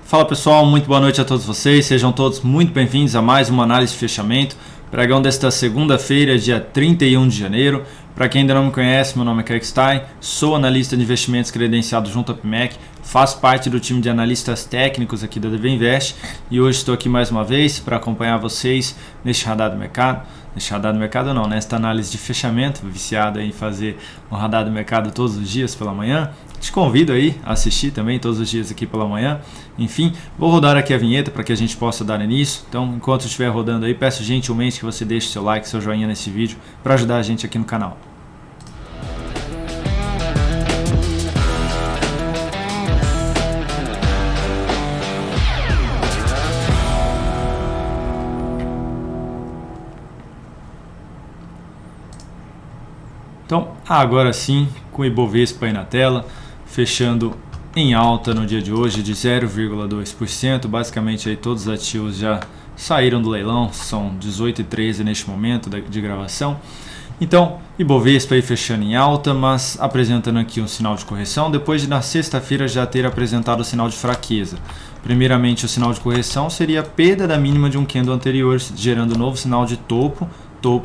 Fala pessoal, muito boa noite a todos vocês, sejam todos muito bem-vindos a mais uma análise de fechamento, pregão desta segunda-feira, dia 31 de janeiro. Para quem ainda não me conhece, meu nome é Craig Stein, sou analista de investimentos credenciado junto à PMEC, faço parte do time de analistas técnicos aqui da DV Invest e hoje estou aqui mais uma vez para acompanhar vocês neste radar do mercado. Nesta análise de fechamento, viciado em fazer um radar do mercado todos os dias pela manhã. Te convido aí a assistir também todos os dias aqui pela manhã. Enfim, vou rodar aqui a vinheta para que a gente possa dar início. Então, enquanto estiver rodando aí, peço gentilmente que você deixe seu like, seu joinha nesse vídeo para ajudar a gente aqui no canal. Então, agora sim, com o Ibovespa aí na tela, fechando em alta no dia de hoje de 0,2%, basicamente aí todos os ativos já saíram do leilão, são 18h13 neste momento de gravação. Então, Ibovespa aí fechando em alta, mas apresentando aqui um sinal de correção, depois de na sexta-feira já ter apresentado o sinal de fraqueza. Primeiramente, o sinal de correção seria a perda da mínima de um candle anterior, gerando um novo sinal de topo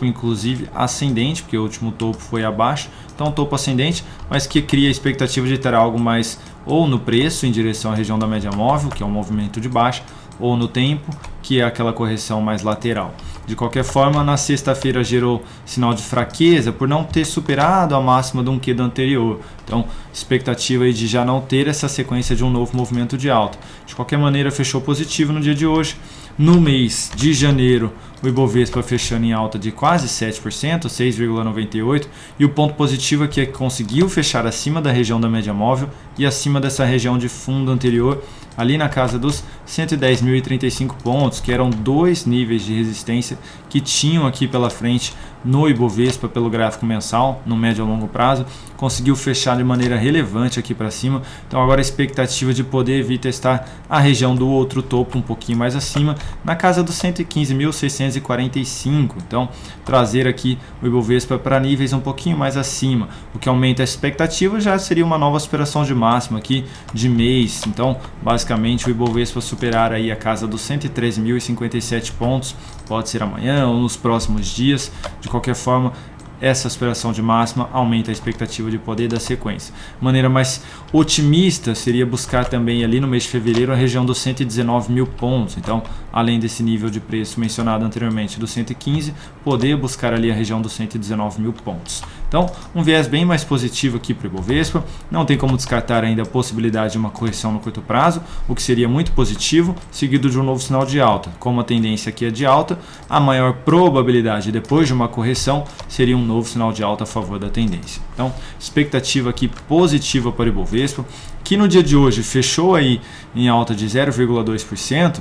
inclusive ascendente, porque o último topo foi abaixo, então topo ascendente, mas que cria a expectativa de ter algo mais ou no preço em direção à região da média móvel, que é um movimento de baixa, ou no tempo, que é aquela correção mais lateral. De qualquer forma, na sexta-feira gerou sinal de fraqueza por não ter superado a máxima de um candle anterior. Então, expectativa aí de já não ter essa sequência de um novo movimento de alta. De qualquer maneira, fechou positivo no dia de hoje. No mês de janeiro, o Ibovespa fechando em alta de quase 7%, 6,98%, e o ponto positivo aqui é que conseguiu fechar acima da região da média móvel e acima dessa região de fundo anterior, ali na casa dos 110.035 pontos, que eram dois níveis de resistência que tinham aqui pela frente no Ibovespa pelo gráfico mensal, no médio a longo prazo, conseguiu fechar de maneira relevante aqui para cima. Então agora a expectativa de poder vir testar a região do outro topo um pouquinho mais acima, na casa dos 115.645. Então trazer aqui o Ibovespa para níveis um pouquinho mais acima, o que aumenta a expectativa, já seria uma nova superação de máxima aqui de mês. Então basicamente o Ibovespa superar aí a casa dos 113.057 pontos, pode ser amanhã ou nos próximos dias. De qualquer forma, essa superação de máxima aumenta a expectativa de poder da sequência. Maneira mais otimista seria buscar também ali no mês de fevereiro a região dos 119.000 pontos. Então, além desse nível de preço mencionado anteriormente dos 115, poder buscar ali a região dos 119.000 pontos. Então, um viés bem mais positivo aqui para o Ibovespa. Não tem como descartar ainda a possibilidade de uma correção no curto prazo, o que seria muito positivo, seguido de um novo sinal de alta. Como a tendência aqui é de alta, a maior probabilidade depois de uma correção seria um novo sinal de alta a favor da tendência. Então, expectativa aqui positiva para o Ibovespa, que no dia de hoje fechou aí em alta de 0,2%,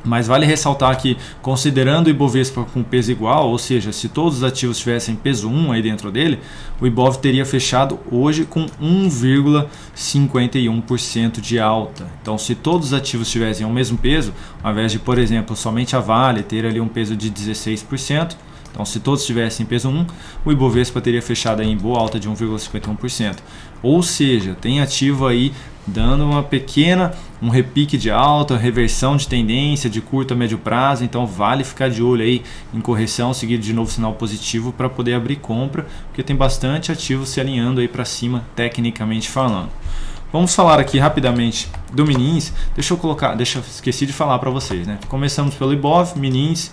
mas vale ressaltar que, considerando o Ibovespa com peso igual, ou seja, se todos os ativos tivessem peso 1 aí dentro dele, o Ibov teria fechado hoje com 1,51% de alta. Então, se todos os ativos tivessem o mesmo peso, ao invés de, por exemplo, somente a Vale ter ali um peso de 16%, então, se todos tivessem peso 1, o Ibovespa teria fechado aí em boa alta de 1,51%. Ou seja, tem ativo aí dando um repique de alta, reversão de tendência de curto a médio prazo. Então, vale ficar de olho aí em correção, seguido de novo sinal positivo para poder abrir compra, porque tem bastante ativo se alinhando aí para cima, tecnicamente falando. Vamos falar aqui rapidamente do mini índice. Esqueci de falar para vocês, né? Começamos pelo Ibov, mini índice,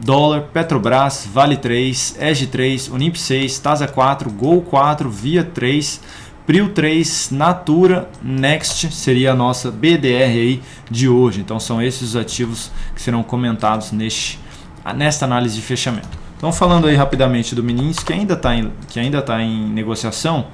dólar, Petrobras, Vale 3, EG 3, Unip 6, Tasa 4, Gol 4, Via 3, Prio 3, Natura, Next seria a nossa BDR aí de hoje. Então são esses os ativos que serão comentados nesta análise de fechamento. Então falando aí rapidamente do mini índice, que ainda está em negociação.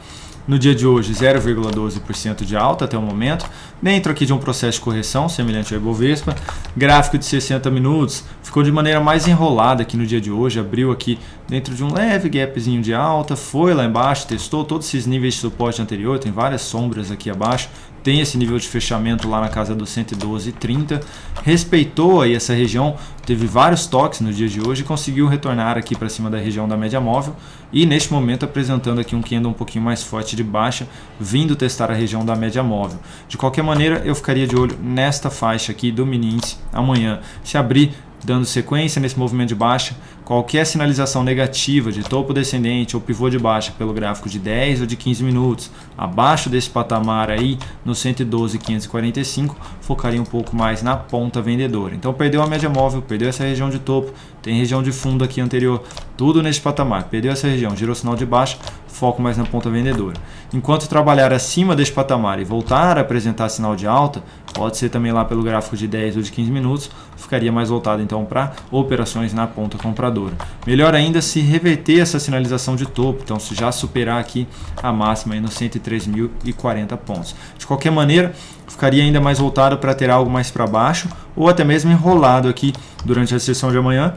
No dia de hoje, 0,12% de alta até o momento, dentro aqui de um processo de correção semelhante ao Ibovespa. Gráfico de 60 minutos ficou de maneira mais enrolada aqui no dia de hoje, abriu aqui dentro de um leve gapzinho de alta, foi lá embaixo, testou todos esses níveis de suporte anterior, tem várias sombras aqui abaixo, tem esse nível de fechamento lá na casa dos 112,30, respeitou aí essa região, teve vários toques no dia de hoje e conseguiu retornar aqui para cima da região da média móvel e neste momento apresentando aqui um candle um pouquinho mais forte de baixa, vindo testar a região da média móvel. De qualquer maneira, eu ficaria de olho nesta faixa aqui do mini índice amanhã. Se abrir dando sequência nesse movimento de baixa, qualquer sinalização negativa de topo descendente ou pivô de baixa pelo gráfico de 10 ou de 15 minutos, abaixo desse patamar aí no 112,545, focaria um pouco mais na ponta vendedora. Então perdeu a média móvel, perdeu essa região de topo, tem região de fundo aqui anterior, tudo nesse patamar, perdeu essa região, girou sinal de baixa, foco mais na ponta vendedora. Enquanto trabalhar acima desse patamar e voltar a apresentar sinal de alta, pode ser também lá pelo gráfico de 10 ou de 15 minutos, ficaria mais voltado então para operações na ponta compradora. Melhor ainda se reverter essa sinalização de topo, então se já superar aqui a máxima aí nos 103.040 pontos. De qualquer maneira, ficaria ainda mais voltado para ter algo mais para baixo ou até mesmo enrolado aqui durante a sessão de amanhã,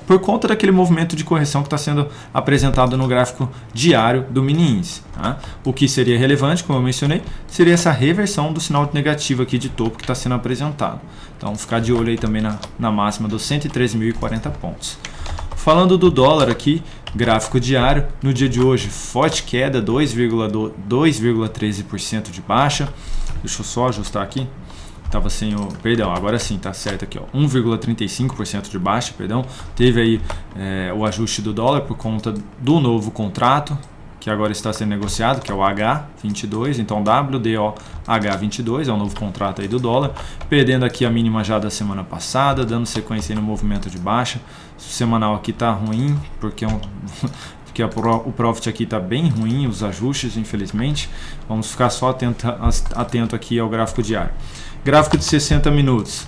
por conta daquele movimento de correção que está sendo apresentado no gráfico diário do mini índice. Tá? O que seria relevante, como eu mencionei, seria essa reversão do sinal negativo aqui de topo que está sendo apresentado. Então, ficar de olho aí também na máxima dos 103.040 pontos. Falando do dólar aqui, gráfico diário, no dia de hoje, forte queda, 2,13% de baixa. Deixa eu só ajustar aqui. Tava sem o... Perdão, agora sim, tá certo aqui, ó. 1,35% de baixa, perdão. Teve aí o ajuste do dólar por conta do novo contrato, que agora está sendo negociado, que é o H22, então WDOH22, é o novo contrato aí do dólar, perdendo aqui a mínima já da semana passada, dando sequência aí no movimento de baixa. O semanal aqui tá ruim, porque o profit aqui está bem ruim, os ajustes, infelizmente. Vamos ficar só atento aqui ao gráfico diário. Gráfico de 60 minutos,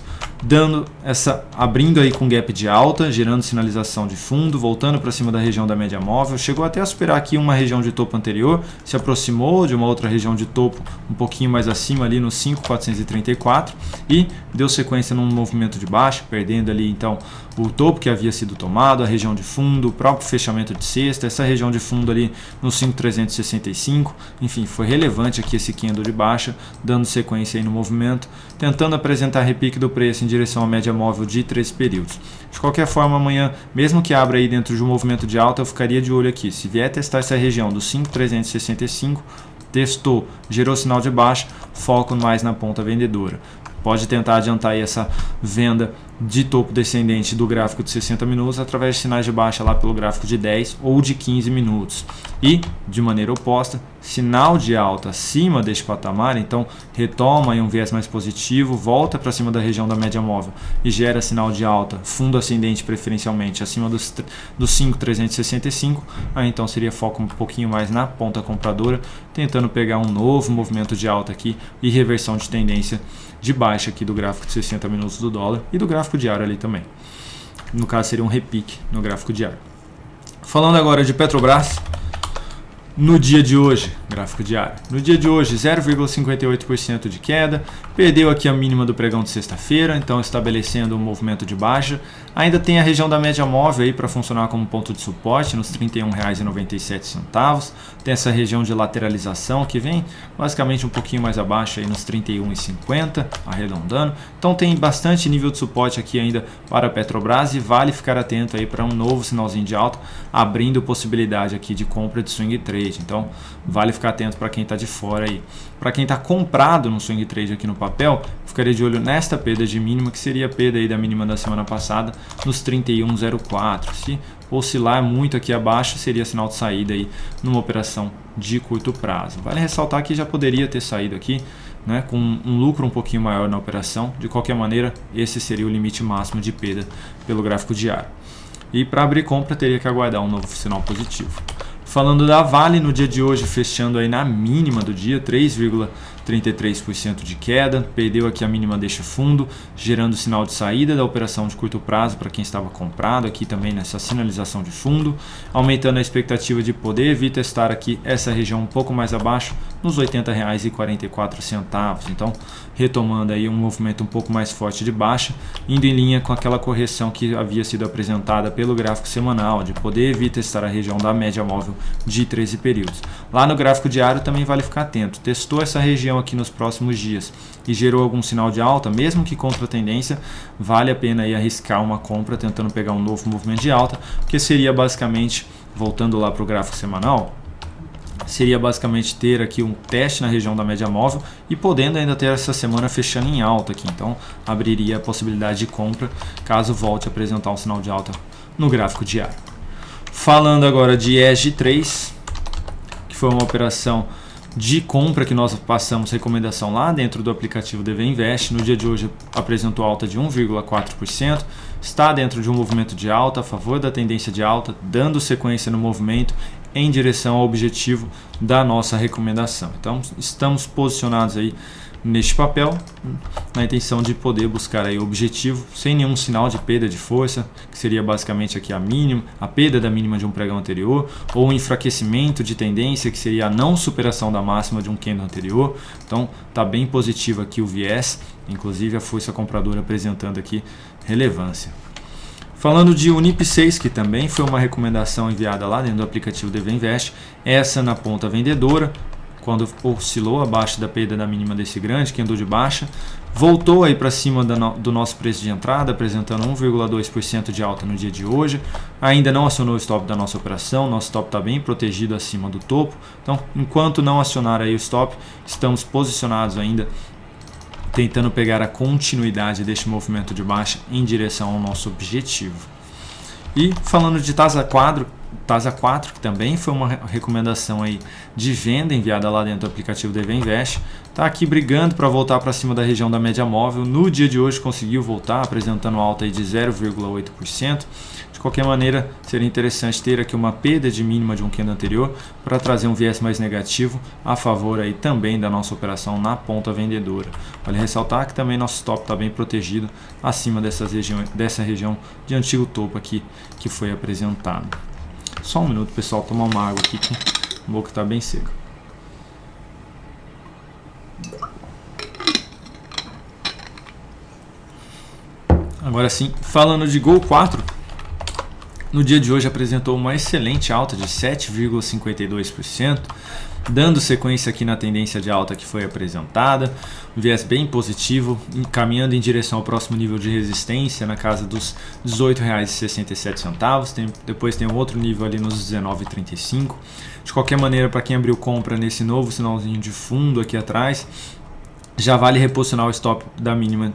abrindo aí com gap de alta, gerando sinalização de fundo, voltando para cima da região da média móvel, chegou até a superar aqui uma região de topo anterior, se aproximou de uma outra região de topo um pouquinho mais acima ali no 5.434 e deu sequência num movimento de baixa, perdendo ali então o topo que havia sido tomado, a região de fundo, o próprio fechamento de sexta, essa região de fundo ali no 5.365, enfim, foi relevante aqui esse candle de baixa, dando sequência aí no movimento, tentando apresentar repique do preço em direção à média móvel de 13 períodos. De qualquer forma, amanhã, mesmo que abra aí dentro de um movimento de alta, eu ficaria de olho aqui. Se vier testar essa região do 5.365, testou, gerou sinal de baixa, foco mais na ponta vendedora. Pode tentar adiantar aí essa venda de topo descendente do gráfico de 60 minutos através de sinais de baixa lá pelo gráfico de 10 ou de 15 minutos. E, de maneira oposta, sinal de alta acima deste patamar, então retoma aí um viés mais positivo, volta para cima da região da média móvel e gera sinal de alta, fundo ascendente preferencialmente acima dos 5.365, aí então seria foco um pouquinho mais na ponta compradora, tentando pegar um novo movimento de alta aqui e reversão de tendência de baixa aqui do gráfico de 60 minutos do dólar e do gráfico diário ali também. No caso seria um repique no gráfico diário. Falando agora de Petrobras, no dia de hoje, gráfico diário, no dia de hoje 0,58% de queda, perdeu aqui a mínima do pregão de sexta-feira, então estabelecendo um movimento de baixa. Ainda tem a região da média móvel aí para funcionar como ponto de suporte nos R$ 31,97. Tem essa região de lateralização que vem basicamente um pouquinho mais abaixo aí nos R$ 31,50, arredondando. Então tem bastante nível de suporte aqui ainda para a Petrobras e vale ficar atento aí para um novo sinalzinho de alta, abrindo possibilidade aqui de compra de swing trade. Então vale ficar atento para quem está de fora aí. Para quem está comprado no swing trade aqui no papel, ficaria de olho nesta perda de mínima, que seria a perda aí da mínima da semana passada nos 31,04. Se oscilar muito aqui abaixo, seria sinal de saída aí numa operação de curto prazo. Vale ressaltar que já poderia ter saído aqui, né, com um lucro um pouquinho maior na operação. De qualquer maneira, esse seria o limite máximo de perda pelo gráfico diário. E para abrir compra, teria que aguardar um novo sinal positivo. Falando da Vale, no dia de hoje, fechando aí na mínima do dia, 3,33% de queda, perdeu aqui a mínima deixa fundo, gerando sinal de saída da operação de curto prazo para quem estava comprado, aqui também nessa sinalização de fundo, aumentando a expectativa de poder vir testar aqui essa região um pouco mais abaixo, nos R$ 80,44. Então, retomando aí um movimento um pouco mais forte de baixa, indo em linha com aquela correção que havia sido apresentada pelo gráfico semanal, de poder vir testar a região da média móvel de 13 períodos. Lá no gráfico diário também vale ficar atento. Testou essa região região aqui nos próximos dias e gerou algum sinal de alta, mesmo que contra a tendência, vale a pena aí arriscar uma compra tentando pegar um novo movimento de alta, porque seria basicamente, voltando lá para o gráfico semanal, seria basicamente ter aqui um teste na região da média móvel e podendo ainda ter essa semana fechando em alta aqui. Então abriria a possibilidade de compra caso volte a apresentar um sinal de alta no gráfico diário. Falando agora de ESG3, que foi uma operação de compra que nós passamos recomendação lá dentro do aplicativo DV Invest. No dia de hoje apresentou alta de 1,4%, está dentro de um movimento de alta a favor da tendência de alta, dando sequência no movimento em direção ao objetivo da nossa recomendação. Então estamos posicionados aí neste papel na intenção de poder buscar aí o objetivo sem nenhum sinal de perda de força, que seria basicamente aqui a perda da mínima de um pregão anterior, ou um enfraquecimento de tendência, que seria a não superação da máxima de um candle anterior. Então está bem positivo aqui o viés, inclusive a força compradora apresentando aqui relevância. Falando de Unip 6, que também foi uma recomendação enviada lá dentro do aplicativo DV Invest, essa na ponta vendedora, quando oscilou abaixo da perda da mínima desse grande, que andou de baixa, voltou aí para cima do nosso preço de entrada, apresentando 1,2% de alta no dia de hoje. Ainda não acionou o stop da nossa operação, nosso stop está bem protegido acima do topo. Então, enquanto não acionar aí o stop, estamos posicionados ainda, tentando pegar a continuidade deste movimento de baixa em direção ao nosso objetivo. E falando de TASA 4, que também foi uma recomendação aí de venda enviada lá dentro do aplicativo DV Invest, está aqui brigando para voltar para cima da região da média móvel. No dia de hoje conseguiu voltar, apresentando alta aí de 0,8%. De qualquer maneira, seria interessante ter aqui uma perda de mínima de um candle anterior para trazer um viés mais negativo a favor aí também da nossa operação na ponta vendedora. Vale ressaltar que também nosso stop está bem protegido acima dessa região de antigo topo aqui que foi apresentado. Só um minuto, pessoal, tomar uma água aqui que a boca está bem seca. Agora sim, falando de Gol 4, no dia de hoje apresentou uma excelente alta de 7,52%, dando sequência aqui na tendência de alta que foi apresentada, um viés bem positivo, caminhando em direção ao próximo nível de resistência na casa dos R$ 18,67, depois tem um outro nível ali nos R$ 19,35. De qualquer maneira, para quem abriu compra nesse novo sinalzinho de fundo aqui atrás, já vale reposicionar o stop da mínima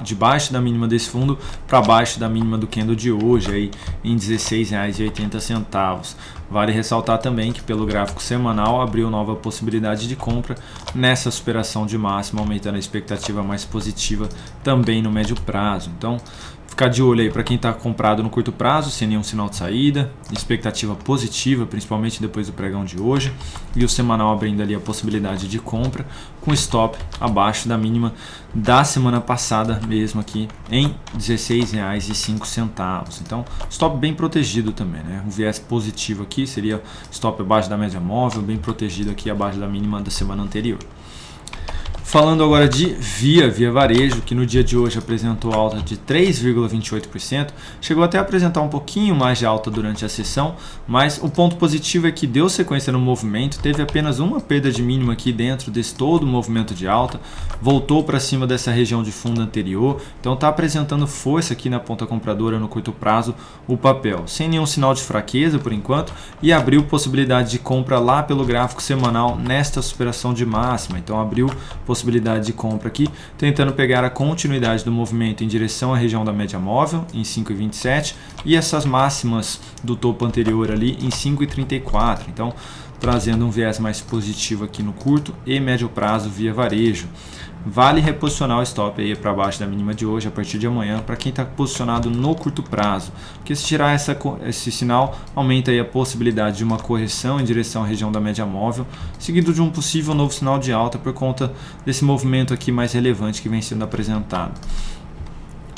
de baixo da mínima desse fundo para baixo da mínima do candle de hoje aí em R$ 16,80. Vale ressaltar também que pelo gráfico semanal abriu nova possibilidade de compra nessa superação de máxima, aumentando a expectativa mais positiva também no médio prazo. Então ficar de olho aí para quem está comprado no curto prazo, sem nenhum sinal de saída, expectativa positiva, principalmente depois do pregão de hoje, e o semanal abrindo ali a possibilidade de compra com stop abaixo da mínima da semana passada mesmo aqui em R$ 16,05. Então stop bem protegido também, né? Um viés positivo aqui seria stop abaixo da média móvel, bem protegido aqui abaixo da mínima da semana anterior. Falando agora de Via Varejo, que no dia de hoje apresentou alta de 3,28%, chegou até a apresentar um pouquinho mais de alta durante a sessão, mas o ponto positivo é que deu sequência no movimento, teve apenas uma perda de mínima aqui dentro desse todo movimento de alta, voltou para cima dessa região de fundo anterior, então está apresentando força aqui na ponta compradora no curto prazo o papel, sem nenhum sinal de fraqueza por enquanto, e abriu possibilidade de compra lá pelo gráfico semanal nesta superação de máxima, então abriu possibilidade de compra aqui, tentando pegar a continuidade do movimento em direção à região da média móvel em 5,27 e essas máximas do topo anterior ali em 5,34. Então trazendo um viés mais positivo aqui no curto e médio prazo Via Varejo. Vale reposicionar o stop aí para baixo da mínima de hoje a partir de amanhã para quem está posicionado no curto prazo, porque se tirar esse sinal aumenta aí a possibilidade de uma correção em direção à região da média móvel, seguido de um possível novo sinal de alta por conta desse movimento aqui mais relevante que vem sendo apresentado.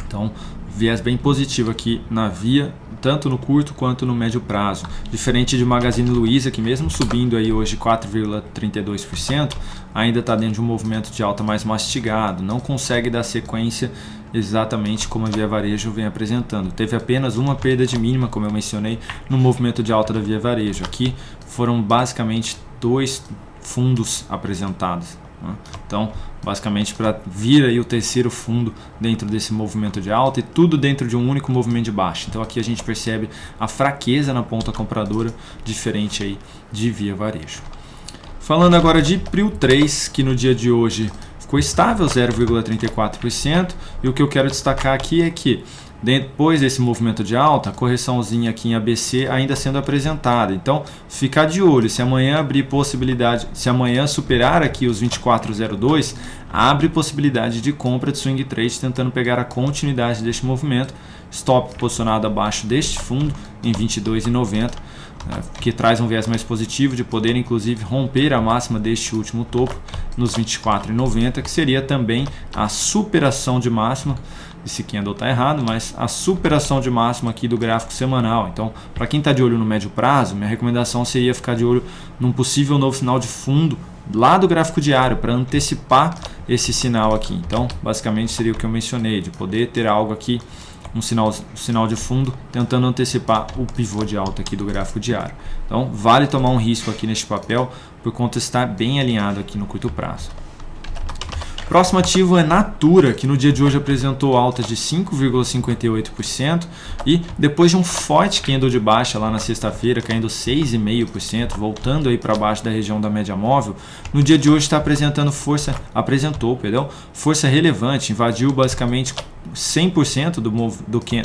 Então viés bem positivo aqui na Via, tanto no curto quanto no médio prazo. Diferente de Magazine Luiza, que mesmo subindo aí hoje 4,32%, ainda está dentro de um movimento de alta mais mastigado, não consegue dar sequência exatamente como a Via Varejo vem apresentando. Teve apenas uma perda de mínima, como eu mencionei, no movimento de alta da Via Varejo. Aqui foram basicamente dois fundos apresentados. né? Então, basicamente para vir aí o terceiro fundo dentro desse movimento de alta e tudo dentro de um único movimento de baixa. Então aqui a gente percebe a fraqueza na ponta compradora, diferente aí de Via Varejo. Falando agora de Prio 3, que no dia de hoje ficou estável, 0,34%, e o que eu quero destacar aqui é que depois desse movimento de alta, a correçãozinha aqui em ABC ainda sendo apresentada. Então, ficar de olho. Se amanhã abrir possibilidade, se amanhã superar aqui os 24,02, abre possibilidade de compra de swing trade, tentando pegar a continuidade deste movimento. Stop posicionado abaixo deste fundo em 22,90, que traz um viés mais positivo de poder inclusive romper a máxima deste último topo nos 24,90, que seria também a superação de máxima. Esse candle está errado, mas a superação de máxima aqui do gráfico semanal. Então, para quem está de olho no médio prazo, minha recomendação seria ficar de olho num possível novo sinal de fundo lá do gráfico diário, para antecipar esse sinal aqui. Então, basicamente seria o que eu mencionei, de poder ter algo aqui, um sinal de fundo, tentando antecipar o pivô de alta aqui do gráfico diário. Então, vale tomar um risco aqui neste papel, por conta de estar bem alinhado aqui no curto prazo. Próximo ativo é Natura, que no dia de hoje apresentou alta de 5,58% e depois de um forte candle de baixa lá na sexta-feira, caindo 6,5%, voltando aí para baixo da região da média móvel, no dia de hoje está apresentou força relevante, invadiu basicamente 100%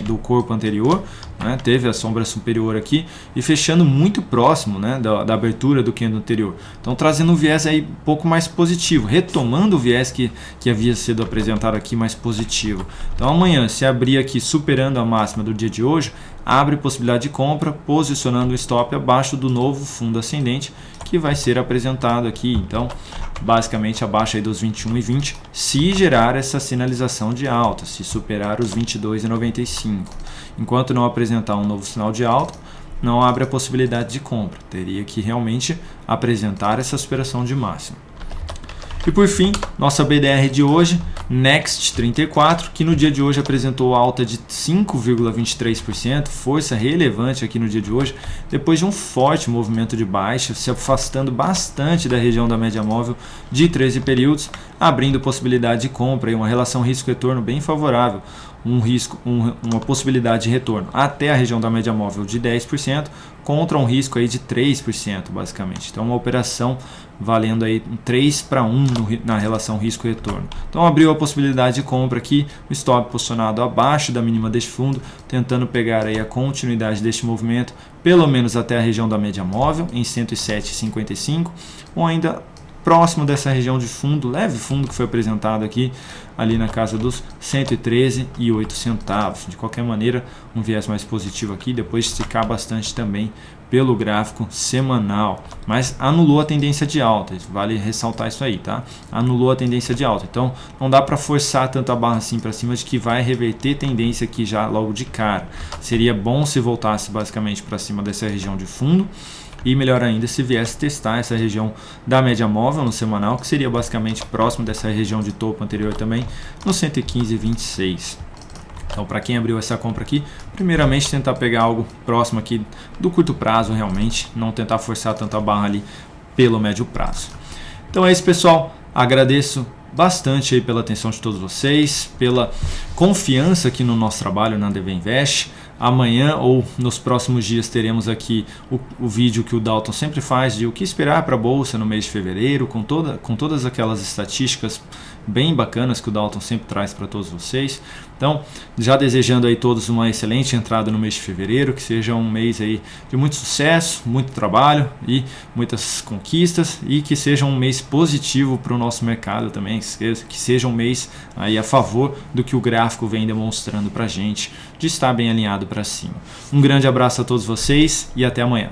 do corpo anterior, né? Teve a sombra superior aqui e fechando muito próximo, né, da abertura do candle anterior. Então trazendo um viés aí um pouco mais positivo, retomando o viés que havia sido apresentado aqui mais positivo. Então amanhã, se abrir aqui superando a máxima do dia de hoje, abre possibilidade de compra, posicionando o stop abaixo do novo fundo ascendente que vai ser apresentado aqui. Então, basicamente abaixo aí dos 21,20, se gerar essa sinalização de alta, se superar os 22,95. Enquanto não apresentar um novo sinal de alta, não abre a possibilidade de compra. Teria que realmente apresentar essa superação de máxima. E por fim, nossa BDR de hoje, Next 34, que no dia de hoje apresentou alta de 5,23%, força relevante aqui no dia de hoje, depois de um forte movimento de baixa, se afastando bastante da região da média móvel de 13 períodos, abrindo possibilidade de compra e uma relação risco-retorno bem favorável, uma possibilidade de retorno até a região da média móvel de 10%, contra um risco aí de 3%, basicamente. Então, uma operação valendo aí 3-1 na relação risco-retorno. Então, abriu a possibilidade de compra aqui, o stop posicionado abaixo da mínima deste fundo, tentando pegar aí a continuidade deste movimento, pelo menos até a região da média móvel, em 107,55, ou ainda próximo dessa região de fundo, leve fundo que foi apresentado aqui, ali na casa dos 113,08. De qualquer maneira, um viés mais positivo aqui, depois de esticar bastante também pelo gráfico semanal, mas anulou a tendência de alta, vale ressaltar isso aí, tá? Anulou a tendência de alta, então não dá para forçar tanto a barra assim para cima de que vai reverter tendência aqui já logo de cara. Seria bom se voltasse basicamente para cima dessa região de fundo, e melhor ainda se viesse testar essa região da média móvel no semanal, que seria basicamente próximo dessa região de topo anterior também, no 115,26. Então, para quem abriu essa compra aqui, primeiramente tentar pegar algo próximo aqui do curto prazo realmente, não tentar forçar tanto a barra ali pelo médio prazo. Então é isso, pessoal, agradeço bastante aí pela atenção de todos vocês, pela confiança aqui no nosso trabalho na DV Invest. Amanhã ou nos próximos dias teremos aqui o vídeo que o Dalton sempre faz de o que esperar para a Bolsa no mês de fevereiro, com todas aquelas estatísticas bem bacanas que o Dalton sempre traz para todos vocês. Então, já desejando aí todos uma excelente entrada no mês de fevereiro, que seja um mês aí de muito sucesso, muito trabalho e muitas conquistas, e que seja um mês positivo para o nosso mercado também, que seja um mês aí a favor do que o gráfico vem demonstrando para a gente, de estar bem alinhado para cima. Um grande abraço a todos vocês e até amanhã.